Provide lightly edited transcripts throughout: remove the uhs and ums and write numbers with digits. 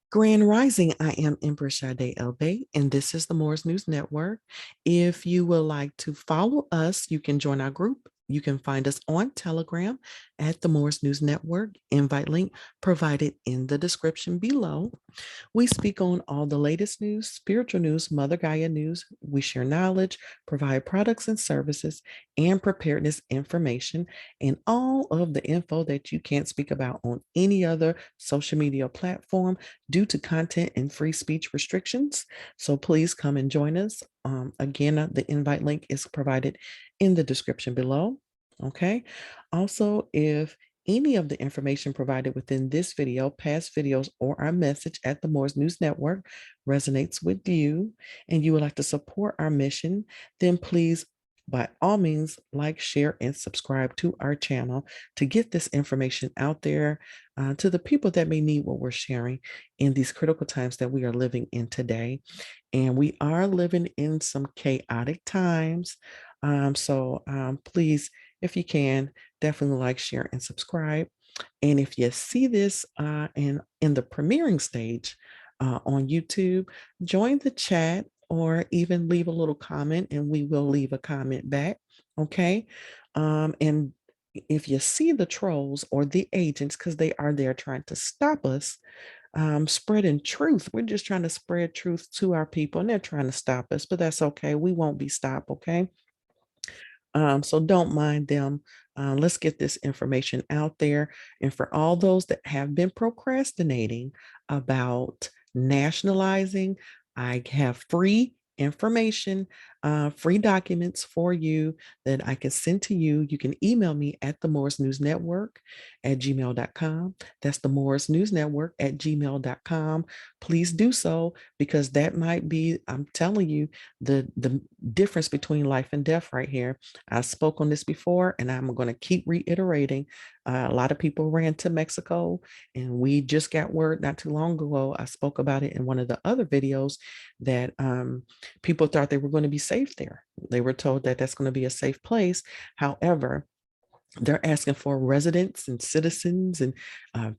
Grand Rising, I am Empress Sade Elbe, and this is the Moore's News Network. If you would like to follow us, you can join our group. You can find us on Telegram at the Moore's News Network. Invite link provided in the description below. We speak on all the latest news, spiritual news, Mother Gaia news. We share knowledge, provide products and services, and preparedness information, and all of the info that you can't speak about on any other social media platform due to content and free speech restrictions. So please come and join us. Again, the invite link is provided in the description below. Okay. Also, if any of the information provided within this video, past videos, or our message at the Moore's News Network resonates with you and you would like to support our mission, then please, by all means, like, share, and subscribe to our channel to get this information out there to the people that may need what we're sharing in these critical times that we are living in today. And we are living in some chaotic times. Please, if you can, definitely like, share, and subscribe. And if you see this in the premiering stage on YouTube, join the chat or even leave a little comment and we will leave a comment back. Okay. And if you see the trolls or the agents, because they are there trying to stop us spreading truth, we're just trying to spread truth to our people and they're trying to stop us, but that's okay. We won't be stopped. Okay. So don't mind them. Let's get this information out there. And for all those that have been procrastinating about nationalizing, I have free information, free documents for you that I can send to you. You can email me at the Moore's News Network at gmail.com. That's the Moore's News Network at gmail.com. Please do so because that might be, I'm telling you, the difference between life and death right here. I spoke on this before and I'm going to keep reiterating. A lot of people ran to Mexico and we just got word not too long ago. I spoke about it in one of the other videos that people thought they were going to be safe there. They were told that that's going to be a safe place. However, they're asking for residents and citizens and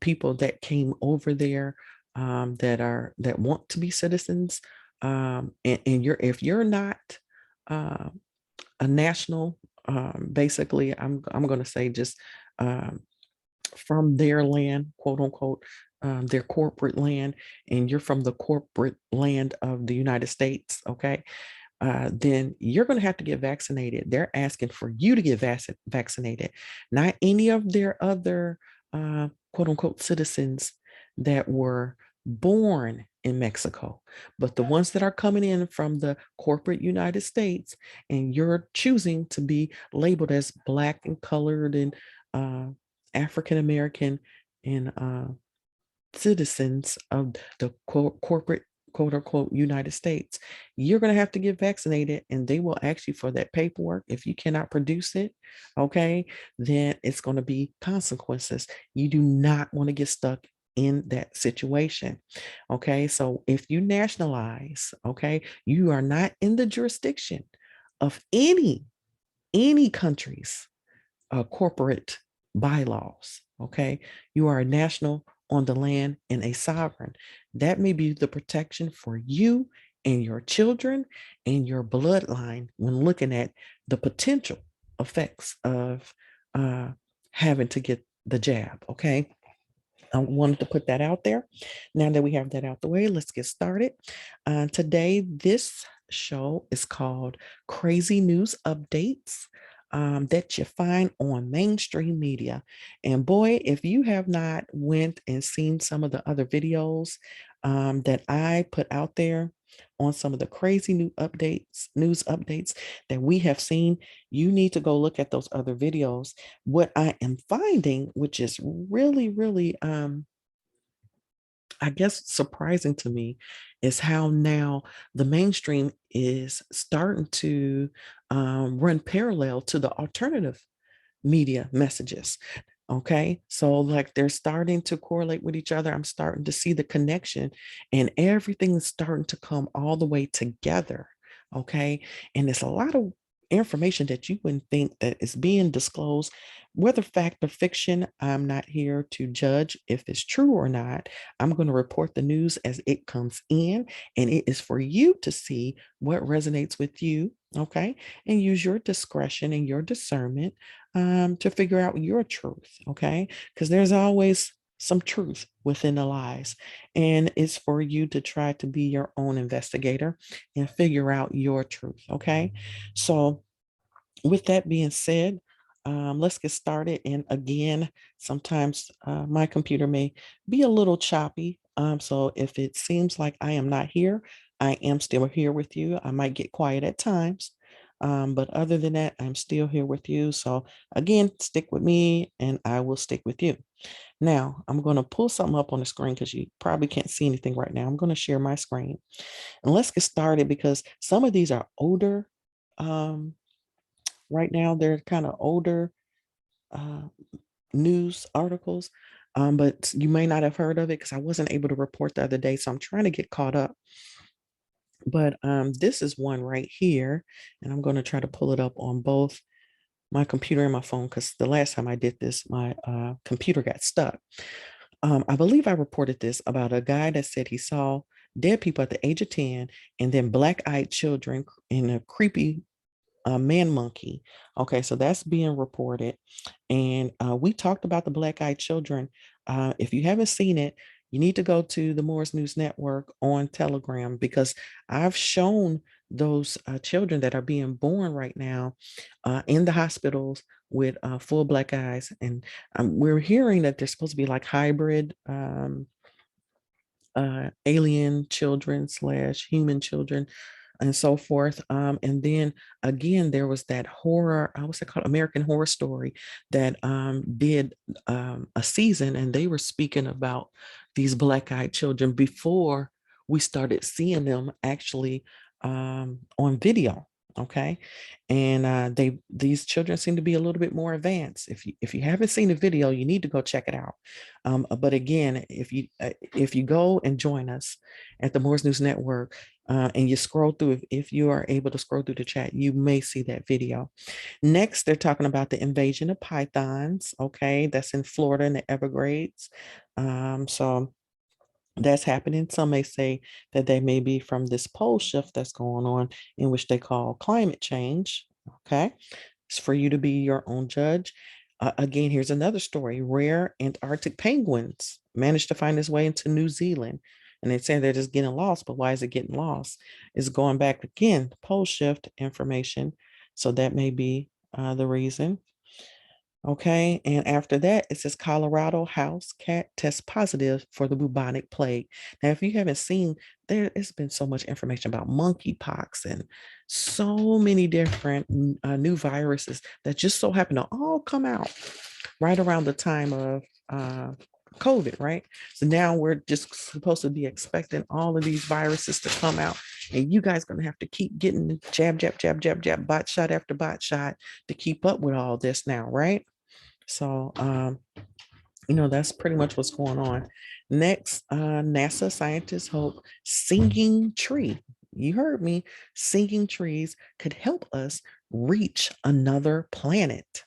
people that came over there that want to be citizens. And if you're not uh, a national, basically, I'm going to say just um, from their land, quote unquote, their corporate land, and you're from the corporate land of the United States, okay, then you're going to have to get vaccinated. They're asking for you to get vaccinated, not any of their other quote unquote citizens that were born in Mexico, but the ones that are coming in from the corporate United States, and you're choosing to be labeled as Black and colored and African American and citizens of the corporate quote unquote United States, you're going to have to get vaccinated and they will ask you for that paperwork. If you cannot produce it, okay, then it's going to be consequences. You do not want to get stuck in that situation. Okay, so if you nationalize, okay, you are not in the jurisdiction of any country's corporate bylaws. Okay, you are a national on the land and a sovereign. That may be the protection for you and your children and your bloodline when looking at the potential effects of having to get the jab. Okay, I wanted to put that out there. Now that we have that out the way, let's get started. Today, this show is called Crazy News Updates that you find on mainstream media. And boy, if you have not went and seen some of the other videos that I put out there on some of the crazy news updates that we have seen, you need to go look at those other videos. What I am finding, which is really, really, I guess surprising to me, is how now the mainstream is starting to run parallel to the alternative media messages. Okay, so like they're starting to correlate with each other. I'm starting to see the connection, and everything is starting to come all the way together. Okay, and it's a lot of information that you wouldn't think that is being disclosed, whether fact or fiction. I'm not here to judge if it's true or not. I'm going to report the news as it comes in, and it is for you to see what resonates with you, okay? And use your discretion and your discernment to figure out your truth, okay? Because there's always some truth within the lies, and it's for you to try to be your own investigator and figure out your truth, okay? So, with that being said, let's get started. And again, sometimes my computer may be a little choppy. So if it seems like I am not here, I am still here with you. I might get quiet at times. But other than that, I'm still here with you. So again, stick with me and I will stick with you. Now, I'm going to pull something up on the screen because you probably can't see anything right now. I'm going to share my screen and let's get started because some of these are older. Um, right now they're kind of older uh, news articles, but you may not have heard of it because I wasn't able to report the other day, so I'm trying to get caught up. But this is one right here, and I'm going to try to pull it up on both my computer and my phone because the last time I did this, my computer got stuck. I believe I reported this about a guy that said he saw dead people at the age of 10 and then black-eyed children in a creepy man monkey. Okay, so that's being reported. And we talked about the black eyed children. If you haven't seen it, you need to go to the Moore's News Network on Telegram because I've shown those children that are being born right now in the hospitals with full black eyes. And we're hearing that they're supposed to be like hybrid alien children slash human children and so forth. And then again, there was that horror, what's it called? American Horror Story that did a season, and they were speaking about these black-eyed children before we started seeing them actually on video. Okay, and these children seem to be a little bit more advanced. If you haven't seen the video, you need to go check it out. But again, if you go and join us at the Moore's News Network, and you scroll through, if you are able to scroll through the chat, you may see that video. Next, they're talking about the invasion of pythons. Okay, that's in Florida in the Everglades. So that's happening. Some may say that they may be from this pole shift that's going on, in which they call climate change. Okay, it's for you to be your own judge. Again, here's another story. Rare Antarctic penguins managed to find its way into New Zealand. And they say they're just getting lost, but why is it getting lost? It's going back again, pole shift information. So that may be the reason. Okay, and after that, it says Colorado house cat tests positive for the bubonic plague. Now, if you haven't seen, there has been so much information about monkeypox and so many different new viruses that just so happen to all come out right around the time of COVID, right? So now we're just supposed to be expecting all of these viruses to come out, and you guys going to have to keep getting the jab, jab, jab, jab, jab, bot shot after bot shot to keep up with all this now, right? So, that's pretty much what's going on. Next, NASA scientists hope singing tree, you heard me, singing trees could help us reach another planet.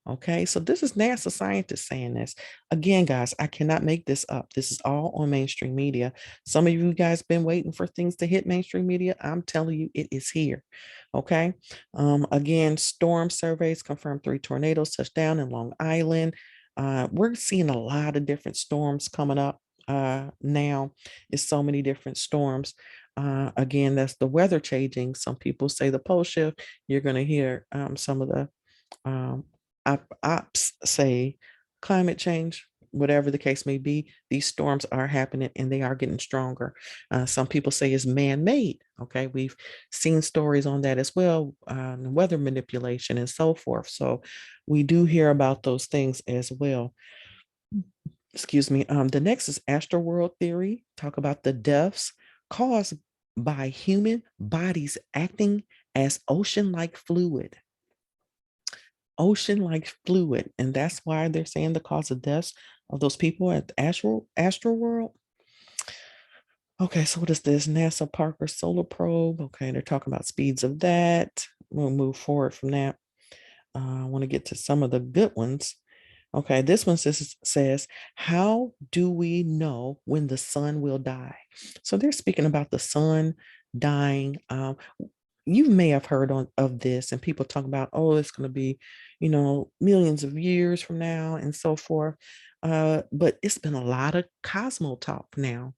Okay, so this is NASA scientists saying this. Again, guys, I cannot make this up. This is all on mainstream media. Some of you guys been waiting for things to hit mainstream media. I'm telling you, it is here. Okay. Again, storm surveys confirm 3 tornadoes touched down in Long Island. We're seeing a lot of different storms coming up now. It's so many different storms. Again, that's the weather changing. Some people say the pole shift. You're going to hear some of the um, ops say climate change, whatever the case may be. These storms are happening and they are getting stronger. Some people say it's man-made. Okay, we've seen stories on that as well, weather manipulation and so forth. So we do hear about those things as well. Excuse me. The next is Astroworld Theory. Talk about the deaths caused by human bodies acting as ocean-like fluid. Ocean-like fluid, and that's why they're saying the cause of deaths of those people at the Astroworld. Okay, so what is this? NASA Parker Solar Probe. Okay, they're talking about speeds of that. we'll move forward from that. I want to get to some of the good ones. Okay, this one says, how do we know when the sun will die? So they're speaking about the sun dying. You may have heard of this, and people talk about, oh, it's going to be, millions of years from now and so forth. But it's been a lot of Cosmo talk now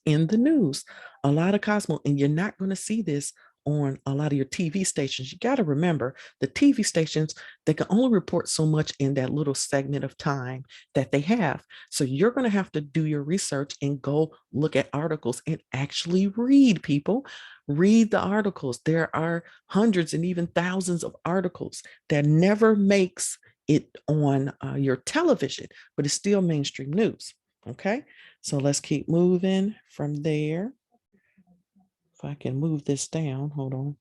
in the news, a lot of Cosmo, and you're not going to see this on a lot of your TV stations. You got to remember the TV stations, they can only report so much in that little segment of time that they have. So you're going to have to do your research and go look at articles and actually read, people. Read the articles. There are hundreds and even thousands of articles that never makes it on your television, but it's still mainstream news. Okay. So let's keep moving from there. If I can move this down, hold on.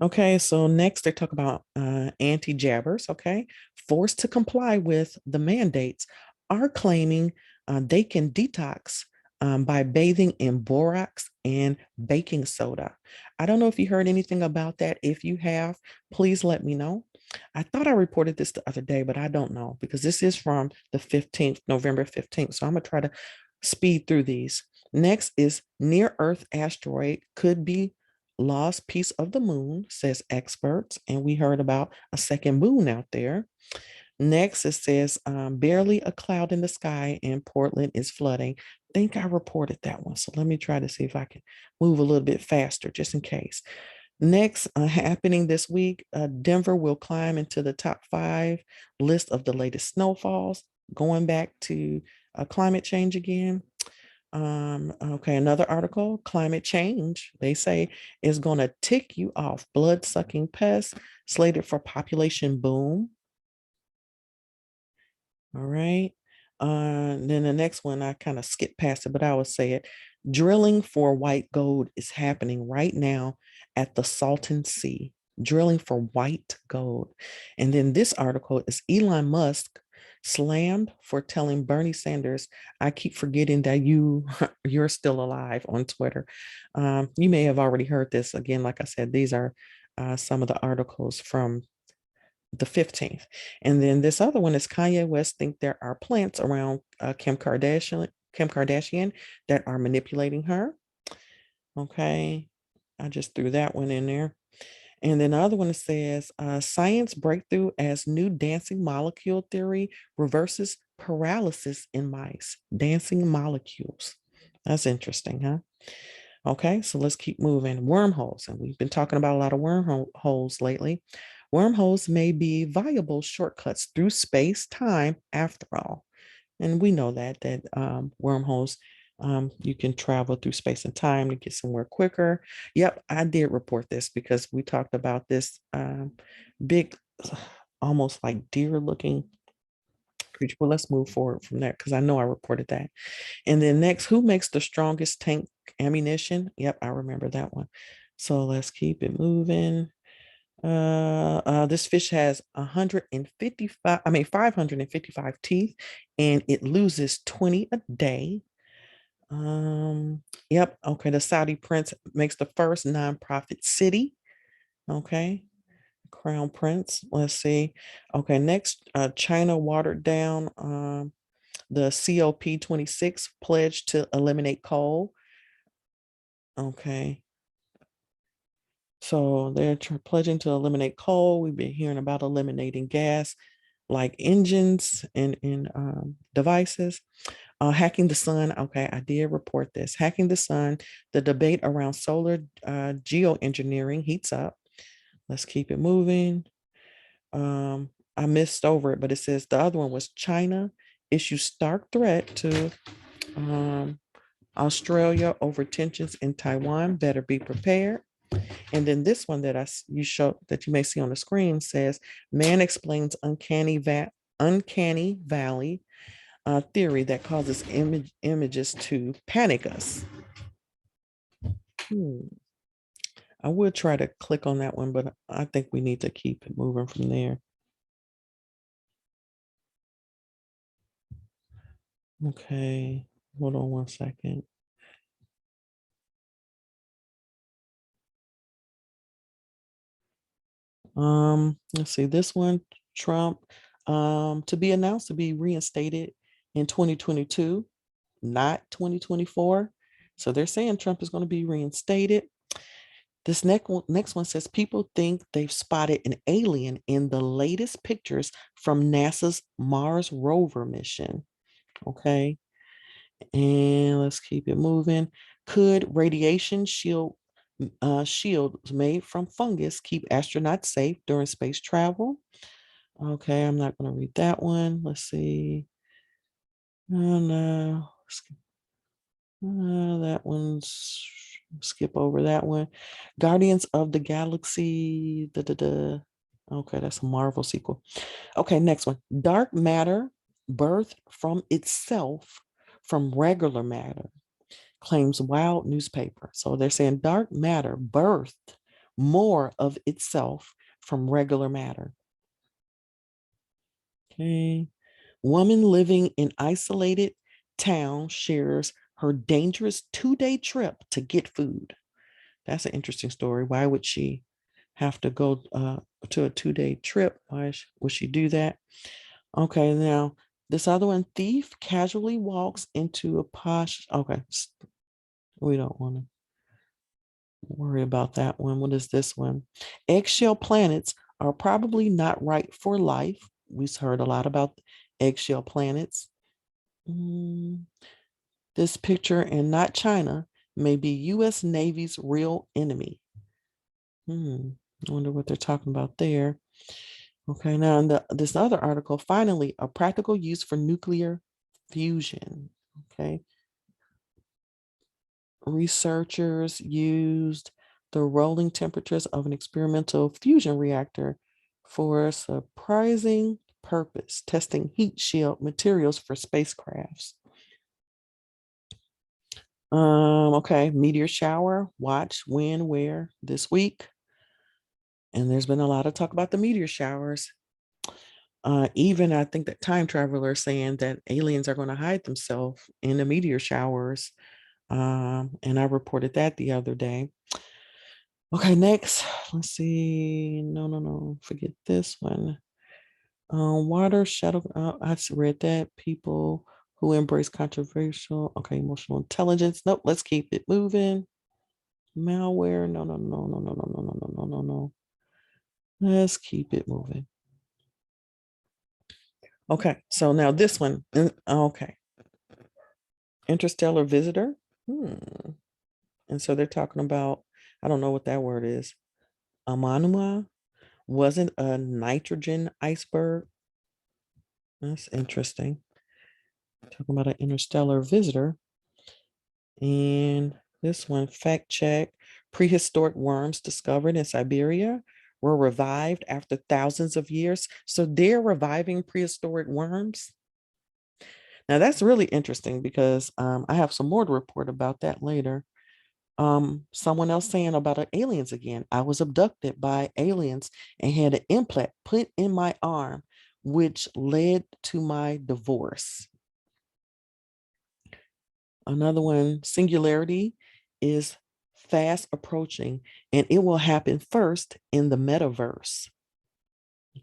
Okay, so next they talk about anti-jabbers, okay? Forced to comply with the mandates are claiming they can detox by bathing in borax and baking soda. I don't know if you heard anything about that. If you have, please let me know. I thought I reported this the other day, but I don't know because this is from the 15th, November 15th. So I'm going to try to speed through these. Next is near Earth asteroid could be lost piece of the moon, says experts. And we heard about a second moon out there. Next, it says barely a cloud in the sky and Portland is flooding. I think I reported that one. So let me try to see if I can move a little bit faster just in case. Next, happening this week, Denver will climb into the top 5 list of the latest snowfalls, going back to climate change again. Okay, another article, climate change, they say, is going to tick you off. Blood-sucking pests slated for population boom. All right. Then the next one, I kind of skipped past it, but I will say it. Drilling for white gold is happening right now at the Salton Sea. Drilling for white gold. And then this article is Elon Musk slammed for telling Bernie Sanders, I keep forgetting that you're still alive on Twitter. You may have already heard this. Again, like I said, these are some of the articles from the 15th. And then this other one is Kanye West think there are plants around Kim Kardashian that are manipulating her. Okay. I just threw that one in there. And then the other one says science breakthrough as new dancing molecule theory reverses paralysis in mice. Dancing molecules. That's interesting, huh? Okay, so let's keep moving. Wormholes. And we've been talking about a lot of wormholes lately. Wormholes may be viable shortcuts through space time after all. And we know that wormholes, you can travel through space and time to get somewhere quicker. Yep, I did report this because we talked about this big, almost like deer looking creature. Well, let's move forward from there because I know I reported that. And then next, who makes the strongest tank ammunition? Yep, I remember that one. So let's keep it moving. This fish has 555 teeth, and it loses 20 a day. Yep. Okay. The Saudi prince makes the first nonprofit city. Okay. Crown Prince. Let's see. Okay. Next, China watered down the COP26 pledge to eliminate coal. Okay. So they're pledging to eliminate coal. We've been hearing about eliminating gas like engines and devices. Hacking the sun. Okay, I did report this. Hacking the sun. The debate around solar geoengineering heats up. Let's keep it moving. I missed over it, but it says the other one was China issues stark threat to Australia over tensions in Taiwan. Better be prepared. And then this one that you may see on the screen says, man explains uncanny valley theory that causes images to panic us. I would try to click on that one, but I think we need to keep it moving from there. Okay, hold on one second. Let's see, this one, Trump, to be announced to be reinstated in 2022, not 2024. So they're saying Trump is going to be reinstated. This next one says people think they've spotted an alien in the latest pictures from NASA's Mars rover mission. Okay. And let's keep it moving. Could radiation shields made from fungus keep astronauts safe during space travel? Okay, I'm not going to read that one. Let's see. Oh, no. That one's skip over that one. Guardians of the Galaxy. Da, da, da. Okay, that's a Marvel sequel. Okay, next one. Dark matter birthed from itself from regular matter, claims Wild newspaper. So they're saying dark matter birthed more of itself from regular matter. Okay. Woman living in isolated town shares her dangerous 2-day trip to get food. That's an interesting story. Why would she have to go to a 2-day trip? Why would she do that? Okay, now this other one, thief casually walks into a posh. Okay, we don't want to worry about that one. What is this one? Eggshell planets are probably not right for life. We've heard a lot about eggshell planets. This picture and not China may be U.S. Navy's real enemy. I wonder what they're talking about there. Okay, now in this other article, finally, a practical use for nuclear fusion. Okay. Researchers used the rolling temperatures of an experimental fusion reactor for a surprising purpose, testing heat shield materials for spacecrafts. Okay, meteor shower, watch, when, where this week. And there's been a lot of talk about the meteor showers. Even I think that time travelers saying that aliens are going to hide themselves in the meteor showers. And I reported that the other day. Okay, next, let's see. No, forget this one. Water shadow. I read that. People who embrace controversial. Okay, emotional intelligence. Nope. Let's keep it moving. Malware. No. Let's keep it moving. Okay, so now this one. Okay, interstellar visitor. And so they're talking about. I don't know what that word is. Amanuma wasn't a nitrogen iceberg. That's interesting. Talking about an interstellar visitor. And this one, fact check. Prehistoric worms discovered in Siberia were revived after thousands of years. So they're reviving prehistoric worms. Now that's really interesting because I have some more to report about that later. Someone else saying about aliens again. I was abducted by aliens and had an implant put in my arm, which led to my divorce. Another one, singularity is fast approaching and it will happen first in the metaverse.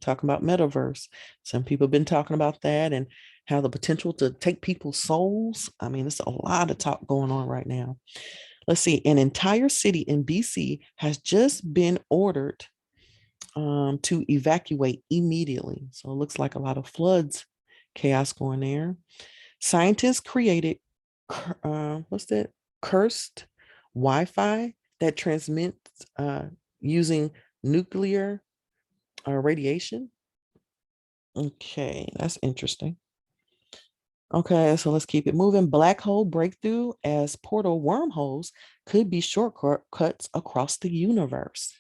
Talking about metaverse. Some people have been talking about that and how the potential to take people's souls. I mean, it's a lot of talk going on right now. Let's see, an entire city in BC has just been ordered to evacuate immediately. So it looks like a lot of floods, chaos going there. Scientists created, what's that? Cursed Wi-Fi that transmits using nuclear radiation. Okay, that's interesting. Okay, so let's keep it moving. Black hole breakthrough as portal wormholes could be shortcuts across the universe.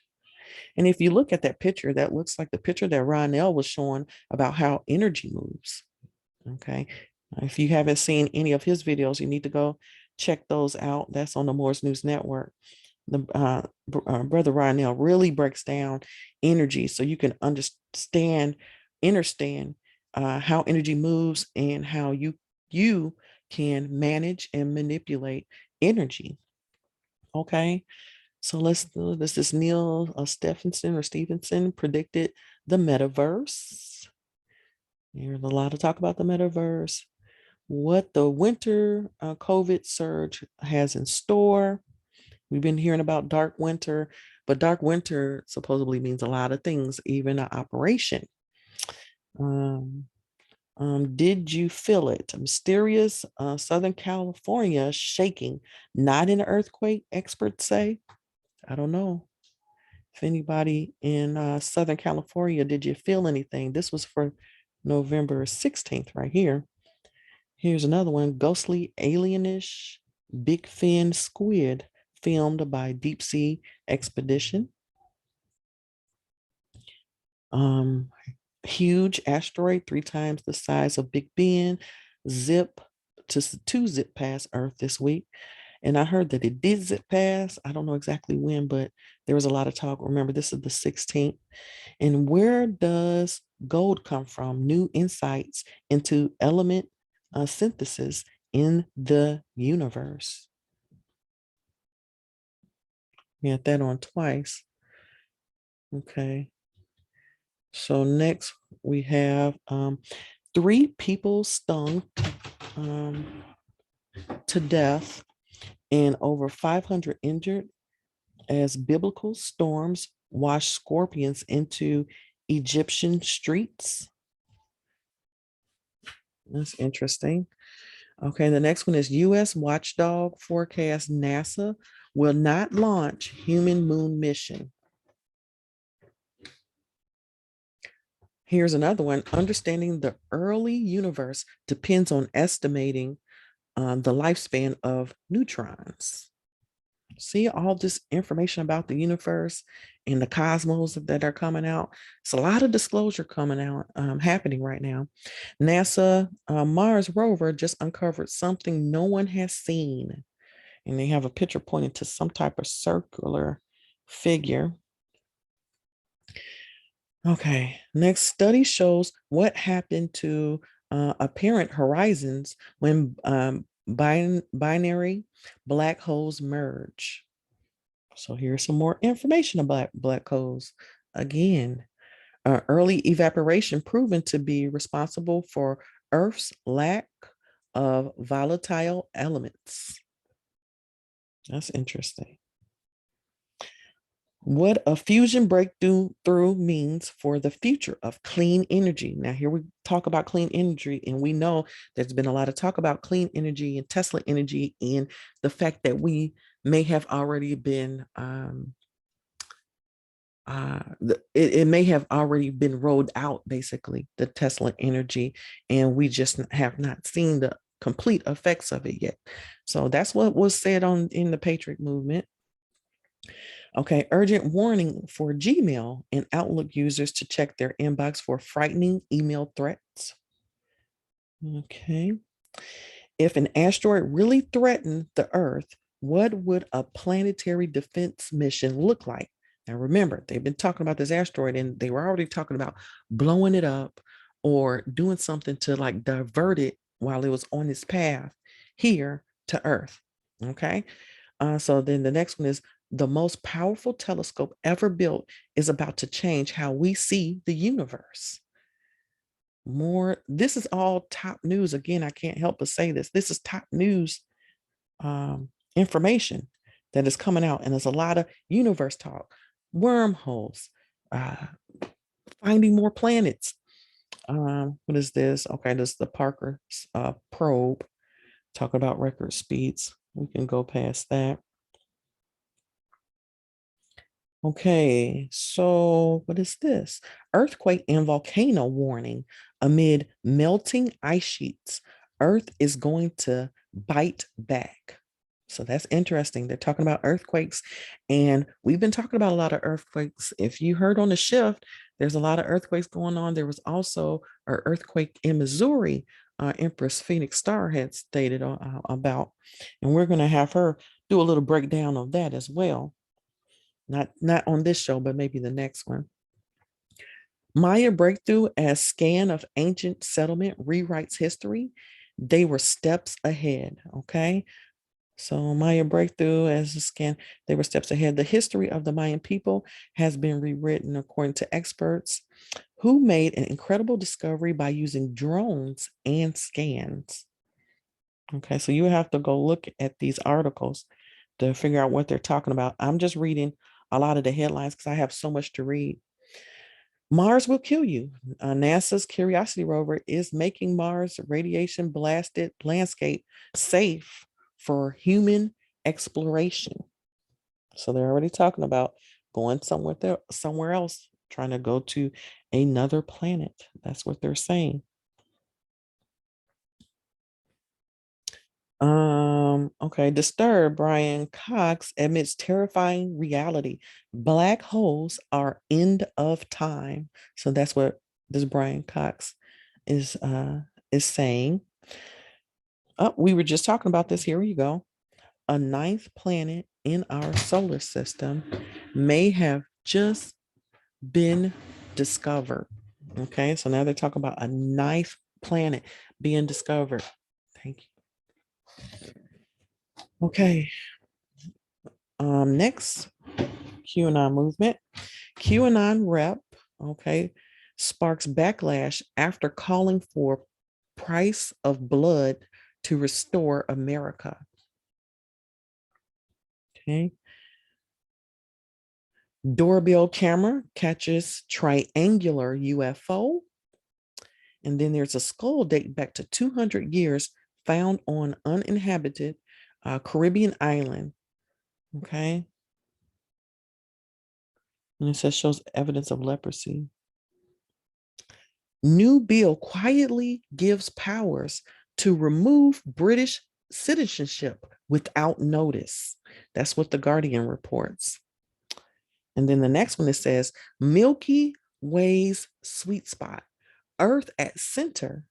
And if you look at that picture, that looks like the picture that Ronnell was showing about how energy moves. Okay. If you haven't seen any of his videos, you need to go check those out. That's on the Moore's News Network. The brother Ronnell really breaks down energy so you can understand how energy moves and how you can manage and manipulate energy. Okay. So let's do this. Is Neil Stephenson or Stevenson predicted the metaverse. There's a lot of talk about the metaverse, what the winter COVID surge has in store. We've been hearing about dark winter, but dark winter supposedly means a lot of things, even an operation. Um, did you feel it? Mysterious Southern California shaking, not in an earthquake, experts say. I don't know. If anybody in Southern California, did you feel anything? This was for November 16th, right here. Here's another one, ghostly alienish big fin squid filmed by deep sea expedition. Um, Huge asteroid, 3 times the size of Big Ben, zip to zip past Earth this week. And I heard that it did zip past. I don't know exactly when, but there was a lot of talk. Remember, this is the 16th. And where does gold come from? New insights into element synthesis in the universe. We had that on twice. Okay. So next we have 3 people stung um, to death and over 500 injured as biblical storms wash scorpions into Egyptian streets. That's interesting. Okay, the next one is US Watchdog forecast NASA will not launch human moon mission. Here's another one. Understanding the early universe depends on estimating the lifespan of neutrons. See all this information about the universe and the cosmos that are coming out. It's a lot of disclosure coming out, happening right now. NASA Mars rover just uncovered something no one has seen. And they have a picture pointing to some type of circular figure. Okay, next study shows what happened to apparent horizons when binary black holes merge. So here's some more information about black holes. Again, early evaporation proven to be responsible for Earth's lack of volatile elements. That's interesting. What a fusion breakthrough means for the future of clean energy. Now, here we talk about clean energy, and we know there's been a lot of talk about clean energy and Tesla energy, and the fact that we may have already been, it may have already been rolled out, basically, the Tesla energy, and we just have not seen the complete effects of it yet. So that's what was said in the Patriot movement. Okay, urgent warning for Gmail and Outlook users to check their inbox for frightening email threats. Okay. If an asteroid really threatened the Earth, what would a planetary defense mission look like? Now, remember, they've been talking about this asteroid and they were already talking about blowing it up or doing something to like divert it while it was on its path here to Earth. Okay. So then the next one is the most powerful telescope ever built is about to change how we see the universe. This is all top news. Again, I can't help but say this. This is top news information that is coming out. And there's a lot of universe talk, wormholes, uh, finding more planets. What is this? Okay, this is the Parker probe. Talking about record speeds. We can go past that. Okay, so what is this? Earthquake and volcano warning amid melting ice sheets. Earth is going to bite back. So that's interesting. They're talking about earthquakes, and we've been talking about a lot of earthquakes. If you heard on the shift, there's a lot of earthquakes going on. There was also an earthquake in Missouri. Empress Phoenix Star had stated about, and we're going to have her do a little breakdown of that as well. Not on this show, but maybe the next one. Maya breakthrough as scan of ancient settlement rewrites history. They were steps ahead. Okay. So Maya breakthrough as a scan, they were steps ahead. The history of the Mayan people has been rewritten according to experts who made an incredible discovery by using drones and scans. Okay, so you have to go look at these articles to figure out what they're talking about. I'm just reading a lot of the headlines because I have so much to read. Mars will kill you. NASA's Curiosity rover is making Mars radiation blasted landscape safe for human exploration. So they're already talking about going somewhere else, trying to go to another planet. That's what they're saying. Okay, Disturbed, Brian Cox admits terrifying reality. Black holes are end of time. So that's what this Brian Cox is saying. Oh, we were just talking about this. Here you go. A ninth planet in our solar system may have just been discovered. Okay, so now they're talking about a ninth planet being discovered. Thank you. Okay, next, QAnon movement. QAnon rep, okay, sparks backlash after calling for price of blood to restore America. Okay. Doorbell camera catches triangular UFO. And then there's a skull dating back to 200 years found on uninhabited Caribbean island. Okay. And it says shows evidence of leprosy. New bill quietly gives powers to remove British citizenship without notice. That's what the Guardian reports. And then the next one, it says Milky Way's sweet spot, Earth at center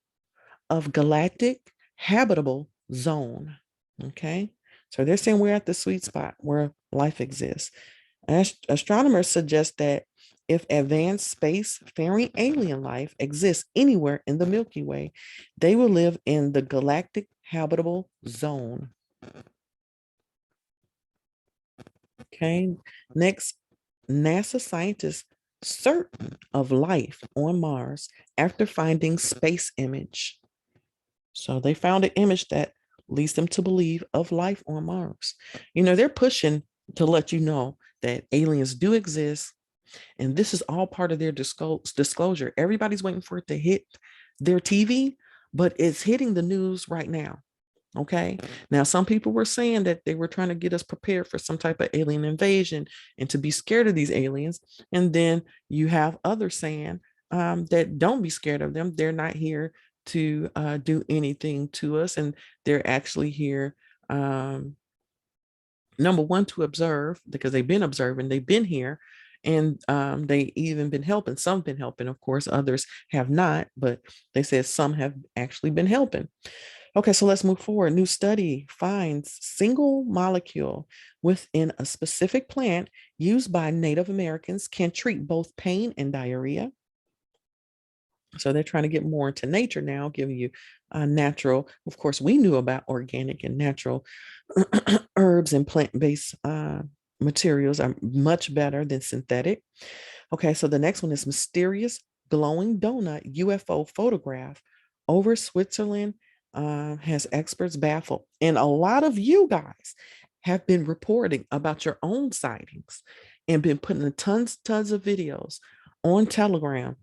of galactic habitable zone. Okay. So they're saying we're at the sweet spot where life exists. Astronomers suggest that if advanced space-faring alien life exists anywhere in the Milky Way, they will live in the galactic habitable zone. Okay. Next, NASA scientists certain of life on Mars after finding space image. So they found an image that leads them to believe of life on Mars. You know, they're pushing to let you know that aliens do exist. And this is all part of their disclosure. Everybody's waiting for it to hit their TV, but it's hitting the news right now. Okay. Now, some people were saying that they were trying to get us prepared for some type of alien invasion and to be scared of these aliens. And then you have others saying that don't be scared of them. They're not here to do anything to us. And they're actually here, number one, to observe because they've been observing, they've been here. And they even been helping. Some been helping, of course, others have not, but they said some have actually been helping. Okay, so let's move forward. New study finds single molecule within a specific plant used by Native Americans can treat both pain and diarrhea. So they're trying to get more into nature now, giving you natural. Of course, we knew about organic and natural herbs and plant-based materials are much better than synthetic. Okay, so the next one is mysterious glowing donut UFO photograph over Switzerland has experts baffled. And a lot of you guys have been reporting about your own sightings and been putting tons of videos on Telegram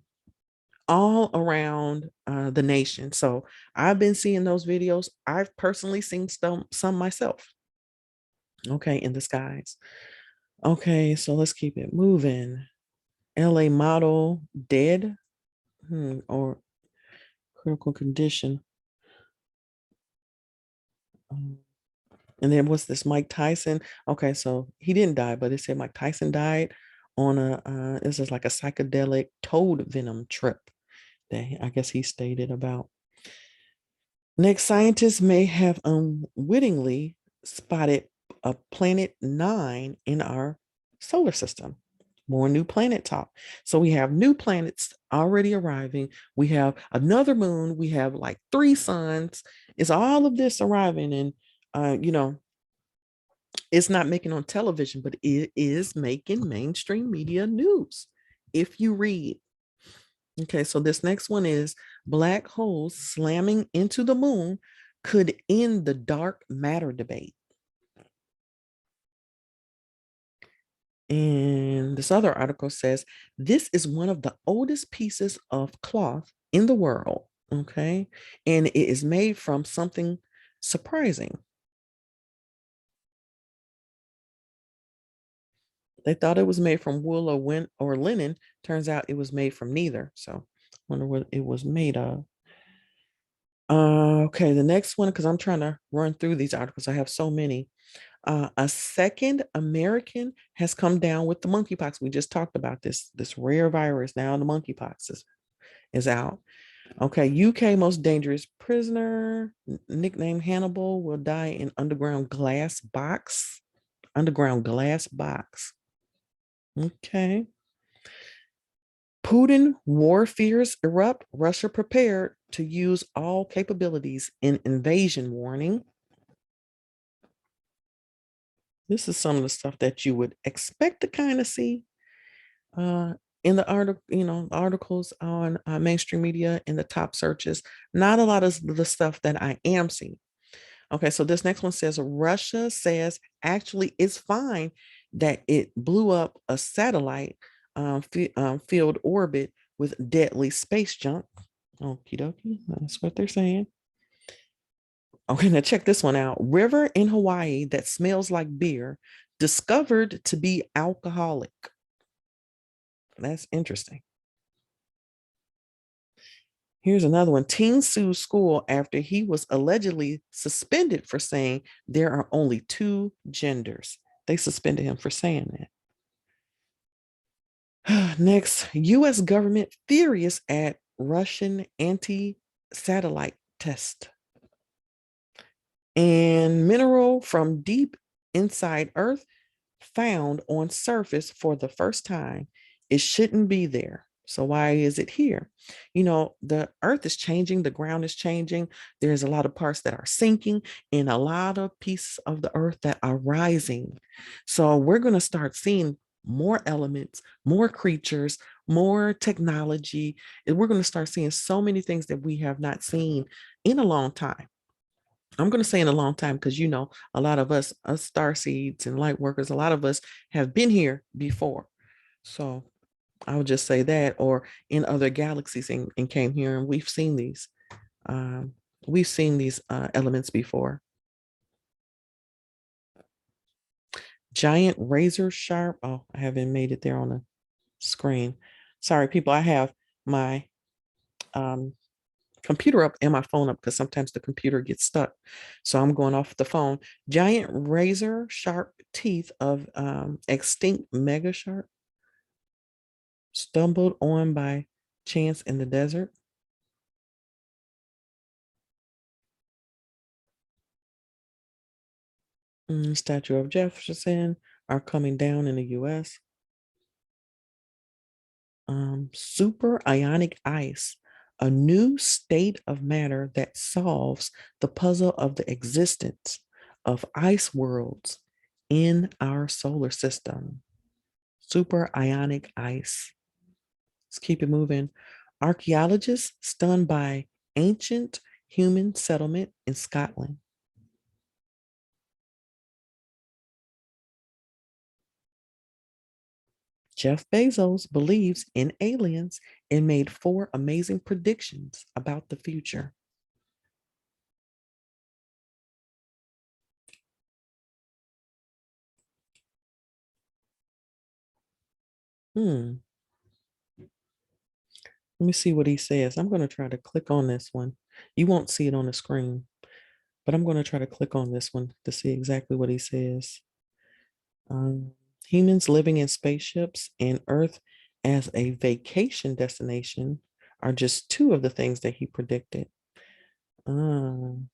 all around the nation. So I've been seeing those videos. I've personally seen some myself. Okay, in the skies. Okay, so let's keep it moving. LA model dead or critical condition. And then what's this? Mike Tyson. Okay, so he didn't die, but it said Mike Tyson died on a this is like a psychedelic toad venom trip that I guess he stated about. Next, scientists may have unwittingly spotted a planet 9 in our solar system. More new planet talk. So we have new planets already arriving. We have another moon. We have like 3 suns. Is all of this arriving? And you know, It's not making on television, but it is making mainstream media news if you read. Okay, so this next one is black holes slamming into the moon could end the dark matter debate. And this other article says this is one of the oldest pieces of cloth in the world. Okay, and it is made from something surprising. They thought it was made from wool or linen. Turns out it was made from neither. So, wonder what it was made of. Okay, the next one, because I'm trying to run through these articles. I have so many. A second American has come down with the monkeypox. We just talked about this rare virus. Now the monkeypox is out. Okay, UK most dangerous prisoner, nicknamed Hannibal, will die in underground glass box. Underground glass box. Okay. Putin war fears erupt. Russia prepared to use all capabilities in invasion warning. This is some of the stuff that you would expect to kind of see uh, in the article, articles on mainstream media in the top searches. Not a lot of the stuff that I am seeing. Okay, so this next one says Russia says actually it's fine that it blew up a satellite field orbit with deadly space junk. Okie dokie, that's what they're saying. Okay, now check this one out. River in Hawaii that smells like beer discovered to be alcoholic. That's interesting. Here's another one. Teen sues school after he was allegedly suspended for saying there are only two genders. They suspended him for saying that. Next, US government furious at Russian anti-satellite test. And mineral from deep inside Earth found on surface for the first time. It shouldn't be there. So why is it here? The earth is changing, the ground is changing. There's a lot of parts that are sinking and a lot of pieces of the earth that are rising. So we're going to start seeing more elements, more creatures, more technology. And we're going to start seeing so many things that we have not seen in a long time. I'm going to say in a long time because a lot of us star seeds and light workers, a lot of us have been here before. So I would just say that, or in other galaxies and came here, and we've seen these. Um, we've seen these elements before. Giant razor sharp. Oh, I haven't made it there on the screen. Sorry, people. I have my um, computer up and my phone up because sometimes the computer gets stuck. So I'm going off the phone. Giant razor sharp teeth of extinct mega shark stumbled on by chance in the desert. Statue of Jefferson are coming down in the US. Super ionic ice, a new state of matter that solves the puzzle of the existence of ice worlds in our solar system. Super ionic ice. Let's keep it moving. Archaeologists stunned by ancient human settlement in Scotland. Jeff Bezos believes in aliens and made 4 amazing predictions about the future. Hmm. Let me see what he says. I'm going to try to click on this one. You won't see it on the screen, but I'm going to try to click on this one to see exactly what he says. Um, Humans living in spaceships and Earth as a vacation destination are just 2 of the things that he predicted. Um,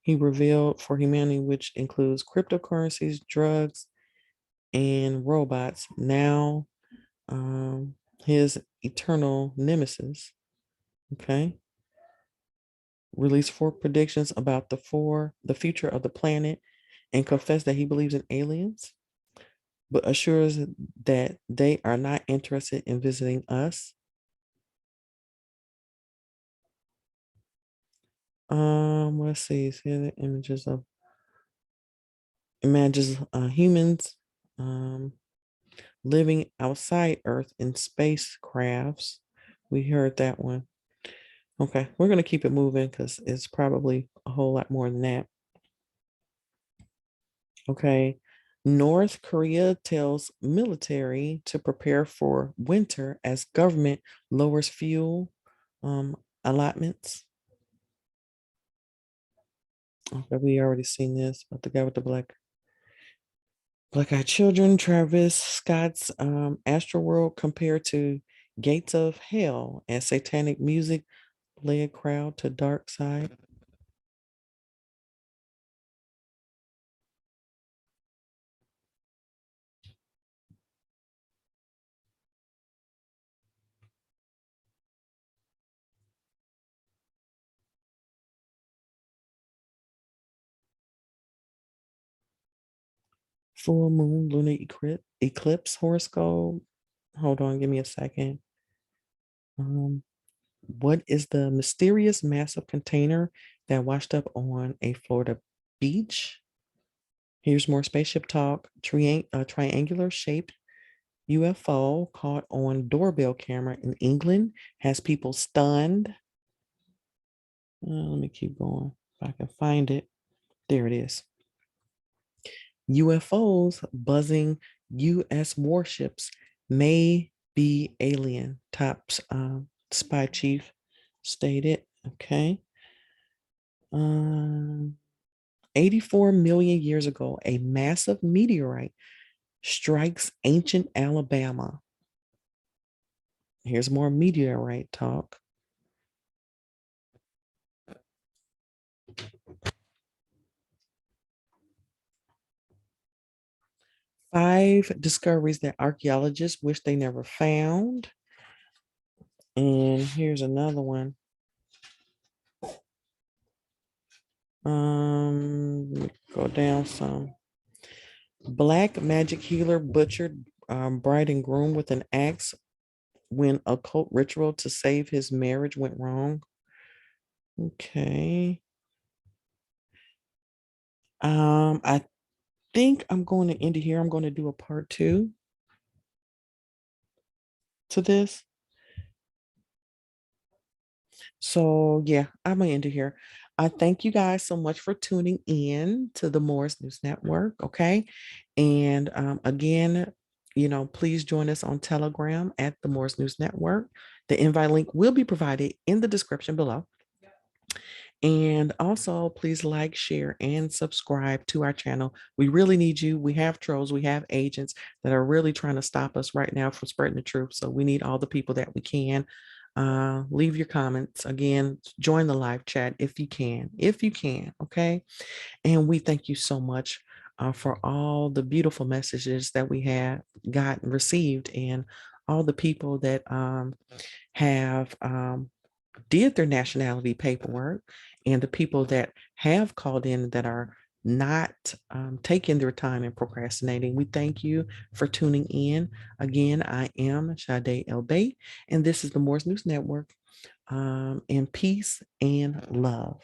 he revealed for humanity, which includes cryptocurrencies, drugs, and robots. Now, his eternal nemesis. Okay. released 4 predictions about the future of the planet and confessed that he believes in aliens, but assures that they are not interested in visiting us. Let's see. See the images of imagines humans living outside Earth in spacecrafts. We heard that one. Okay, we're gonna keep it moving because it's probably a whole lot more than that. Okay. North Korea tells military to prepare for winter as government lowers fuel um, allotments. Okay, we already seen this, but the guy with the black-eyed children, Travis Scott's Astroworld compared to Gates of Hell as satanic music led crowd to dark side. Full moon lunar eclipse horoscope. Hold on, give me a second. Um, what is the mysterious massive container that washed up on a Florida beach? Here's more spaceship talk. Triangular shaped UFO caught on doorbell camera in England has people stunned. Let me keep going. If I can find it. There it is. UFOs buzzing US warships may be alien, top spy chief stated. Okay. Um, 84 million years ago, a massive meteorite strikes ancient Alabama. Here's more meteorite talk. 5 discoveries that archaeologists wish they never found. And here's another one. Go down some. Black magic healer butchered bride and groom with an axe when a cult ritual to save his marriage went wrong. Okay. I think I'm going to end it here. I'm going to do a part 2 to this. So yeah, I'm gonna end it here. I thank you guys so much for tuning in to the Morris News Network. Okay. And again, please join us on Telegram at the Morris News Network. The invite link will be provided in the description below. And also, please like, share, and subscribe to our channel. We really need you. We have trolls, we have agents that are really trying to stop us right now from spreading the truth. So we need all the people that we can. Leave your comments. Again, join the live chat if you can. If you can, okay? And we thank you so much for all the beautiful messages that we have gotten received and all the people that have did their nationality paperwork and the people that have called in that are not taking their time and procrastinating. We thank you for tuning in. Again, I am Sade El Bay, and this is the Morris News Network. And peace and love.